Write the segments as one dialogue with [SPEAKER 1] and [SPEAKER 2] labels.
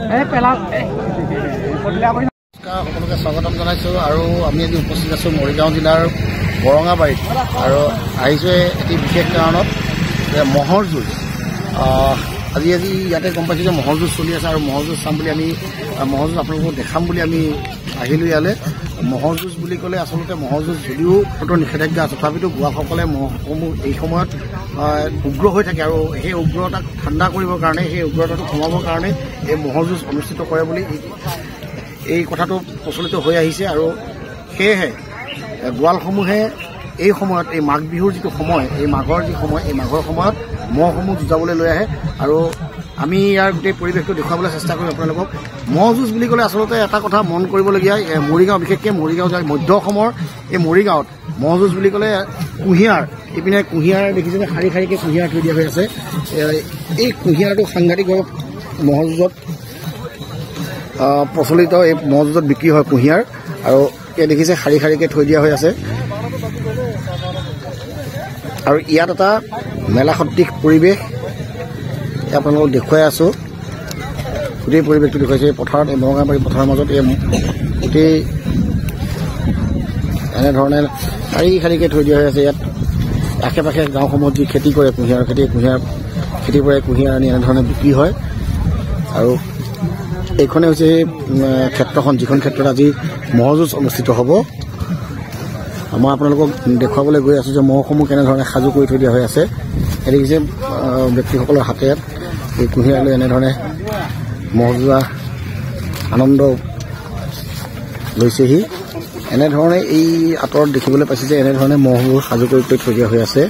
[SPEAKER 1] সকলোকে স্বাগতম জনাইছোঁ আৰু আমি আজি উপস্থিত আছোঁ মৰিগাঁও জিলাৰ বৰঙাবাৰীত আৰু আহিছোঁ এটি বিশেষ কাৰণত মহৰ যুঁজ। আজি ইয়াতে গম পাইছোঁ যে মহৰ যুঁজ চলি আছে আৰু মহৰ যুঁজ চাম বুলি আমি মহৰ যুঁজ আপোনালোকক দেখাম বুলি আমি আহিলোঁ ইয়ালৈ। মহৰ যুঁজ বুলি ক'লে আচলতে মহৰ যুঁজ যদিও কঠোৰ নিষেধাজ্ঞা আছে, তথাপিতো গোৱালসকলে মহসমূহ এই সময়ত উগ্ৰ হৈ থাকে আৰু সেই উগ্ৰতাক ঠাণ্ডা কৰিবৰ কাৰণে, সেই উগ্ৰতাটো কমাবৰ কাৰণে এই মহৰ যুঁজ অনুষ্ঠিত কৰে বুলি এই কথাটো প্ৰচলিত হৈ আহিছে। আৰু সেয়েহে গোৱালসমূহে এই সময়ত, এই মাঘ বিহুৰ যিটো সময়, এই মাঘৰ যি সময়, এই মাঘৰ সময়ত মহসমূহ যুঁজাবলৈ লৈ আহে আৰু আমি ইয়াৰ গোটেই পৰিৱেশটো দেখুৱাবলৈ চেষ্টা কৰিম আপোনালোকক। মহ যুঁজ বুলি ক'লে আচলতে এটা কথা মন কৰিবলগীয়া, মৰিগাঁও, বিশেষকৈ মৰিগাঁও যায় মধ্য অসমৰ এই মৰিগাঁৱত মহ যুঁজ বুলি ক'লে কুঁহিয়াৰ, ইপিনে কুঁহিয়াৰ দেখিছেনে শাৰী শাৰীকৈ কুঁহিয়াৰ থৈ দিয়া হৈ আছে। এই কুঁহিয়াৰটো সাংঘাতিকভাৱে মহ যুঁজত প্ৰচলিত, এই মহ যুঁজত বিক্ৰী হয় কুঁহিয়াৰ। আৰু এই দেখিছে শাৰী শাৰীকৈ থৈ দিয়া হৈ আছে আৰু ইয়াত এটা মেলা সদৃশ পৰিৱেশ আপোনালোকক দেখুৱাই আছোঁ। গোটেই পৰিৱেশটো দেখুৱাইছে এই পথাৰত, এই বৰঙাবাৰী পথাৰৰ মাজত এই গোটেই এনেধৰণে শাৰী শাৰীকৈ থৈ দিয়া হৈ আছে। ইয়াত আশে পাশে গাঁওসমূহত যি খেতি কৰে কুঁহিয়াৰ খেতি, কুঁহিয়াৰ খেতিৰ পৰাই কুঁহিয়াৰ আনি এনেধৰণে বিক্ৰী হয়। আৰু এইখনে হৈছে সেই ক্ষেত্ৰখন, যিখন ক্ষেত্ৰত আজি মহ যুঁজ অনুষ্ঠিত হ'ব। মই আপোনালোকক দেখুৱাবলৈ গৈ আছোঁ যে মহসমূহ কেনেধৰণে সাজু কৰি থৈ দিয়া হৈ আছে। এই দেখিছে ব্যক্তিসকলৰ হাতে এই কুঁহিয়াৰ লৈ এনেধৰণে মহ যুঁজা আনন্দ লৈছেহি। এনেধৰণে এই আঁতৰত দেখিবলৈ পাইছে যে এনেধৰণে মহবোৰ সাজু কৰি থৈ দিয়া হৈ আছে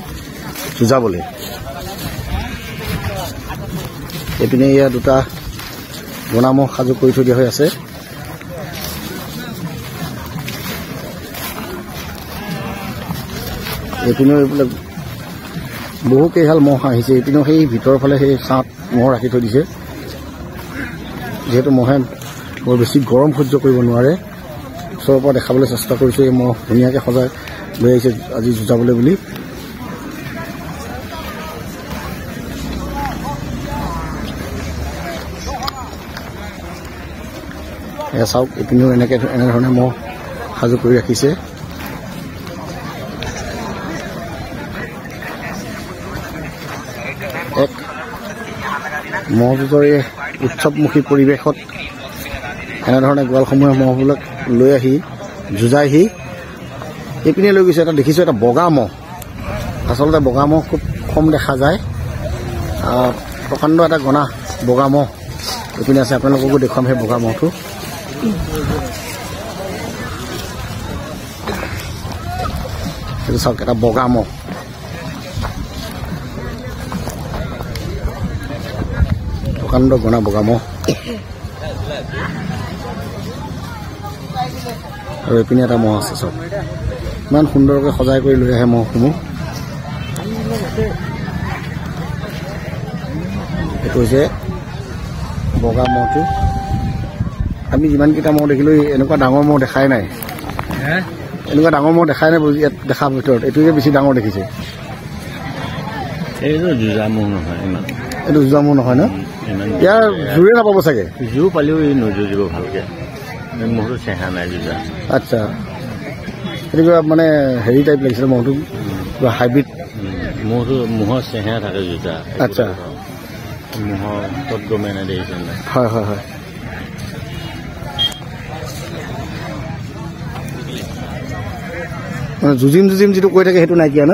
[SPEAKER 1] যুঁজাবলৈ। এইপিনে ইয়াত দুটা বনা মহ সাজু কৰি থৈ দিয়া হৈ আছে। এইপিনেও এইবিলাক বহু কেইহাল মহ আহিছে। এইপিনেও সেই ভিতৰৰ ফালে সেই ছাঁত মহ ৰাখি থৈ দিছে, যিহেতু মহে বৰ বেছি গৰম সহ্য কৰিব নোৱাৰে। ওচৰৰ পৰা দেখাবলৈ চেষ্টা কৰিছোঁ এই মহ ধুনীয়াকৈ সজাই লৈ আহিছে আজি যুঁজাবলৈ বুলি। এয়া চাওক, এইপিনেও এনেধৰণে মহ সাজু কৰি ৰাখিছে। এক মহ যুঁজৰ এই উৎসৱমুখী পৰিৱেশত এনেধৰণে গোৱালসমূহে মহবিলাক লৈ আহি যুঁজাইহি। এইপিনে লৈ গৈছে এটা দেখিছোঁ, এটা বগা মহ। আচলতে বগা মহ খুব কম দেখা যায়, প্ৰকাণ্ড এটা গনা বগা মহ এইপিনে আছে। আপোনালোককো দেখুৱাম সেই বগা মহটো। এইটো চাওক, এটা বগা মহ। প্ৰকাণ্ড গনা বগা মহ। আৰু এইপিনে এটা মহ আছে চাওক, ইমান সুন্দৰকৈ সজাই কৰি লৈ আহে মহসমূহ। এইটো হৈছে বগা মহটো। আমি যিমানকেইটা মহ দেখিলোঁ এনেকুৱা ডাঙৰ মহ দেখাই নাই, এনেকুৱা ডাঙৰ মহ দেখাই নাই ইয়াত দেখা ভিতৰত। এইটোকে বেছি ডাঙৰ দেখিছে।
[SPEAKER 2] এইটো যুঁজা মহ নহয় ইমান,
[SPEAKER 1] এইটো যুঁজা মহ নহয় ন? ইয়াৰ জোৰে নাপাব চাগে,
[SPEAKER 2] জোৰ পালেও ই নযুঁজিব ভালকৈ। মহটো চেহা নাই যুঁজা। আচ্ছা,
[SPEAKER 1] এইটো কিবা মানে হেৰি টাইপ লাগিছিলে মহটো, কিবা হাইব্ৰিড
[SPEAKER 2] মহৰ চেহা থাকে যুঁজা।
[SPEAKER 1] আচ্ছা,
[SPEAKER 2] মহৰ ক'ত গমে নাই দেখিছে নাই?
[SPEAKER 1] হয় হয় হয়। মানে যুঁজিম যিটো কৈ থাকে সেইটো নাইকিয়া ন?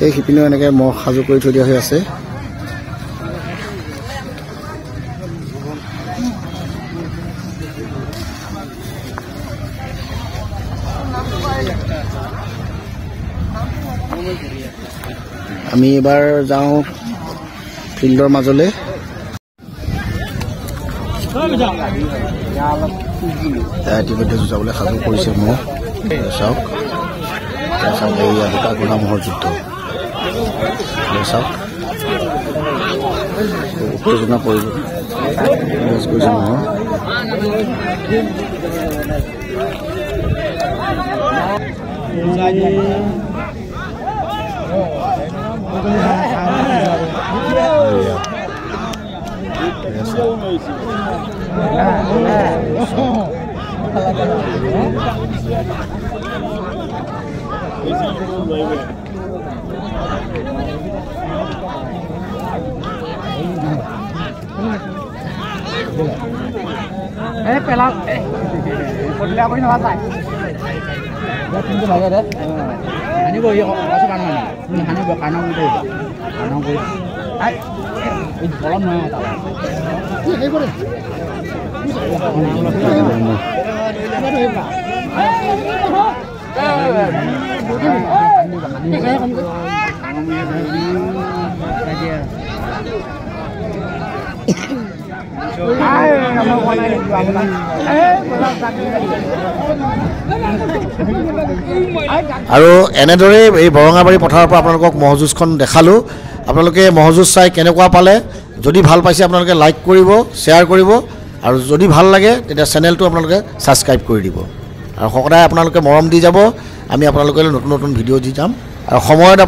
[SPEAKER 1] এই সিপিনেও এনেকৈ মহ সাজু কৰি থৈ দিয়া হৈ আছে। আমি এবাৰ যাওঁ ফিল্ডৰ মাজলৈ। ইতিমধ্যে যুঁজাবলৈ সাজু কৰিছে মহ। চাওক চাওক, এয়া দুটা গোলা মহৰ যুদ্ধ। চাওক, উত্তেজনা পৰিৱেশ কৰিছে মহৰ।
[SPEAKER 3] Pelak. Kodila apa ini lantai? Ya tinggi lagi deh. Ini gue ya masuk kanan. Ini hanya gue kanan gitu. Kanan gue. Ini kolam nih. Ini boleh.
[SPEAKER 1] আৰু এনেদৰে এই বৰঙাবাৰী পথাৰৰ পৰা আপোনালোকক মহযুঁজখন দেখালোঁ। আপোনালোকে মহযুঁজ চাই কেনেকুৱা পালে, যদি ভাল পাইছে আপোনালোকে লাইক কৰিব, শ্বেয়াৰ কৰিব, আৰু যদি ভাল লাগে তেতিয়া চেনেলটো আপোনালোকে ছাবস্ক্ৰাইব কৰি দিব। আৰু সদায় আপোনালোকে মৰম দি যাব, আমি আপোনালোকলৈ নতুন নতুন ভিডিঅ' দি যাম। আৰু সময়ত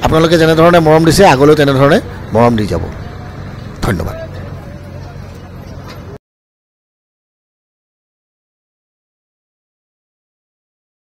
[SPEAKER 1] আপোনালোকে যেনেধৰণে মৰম দিছে আগলৈও তেনেধৰণে মৰম দি যাব। ধন্যবাদ।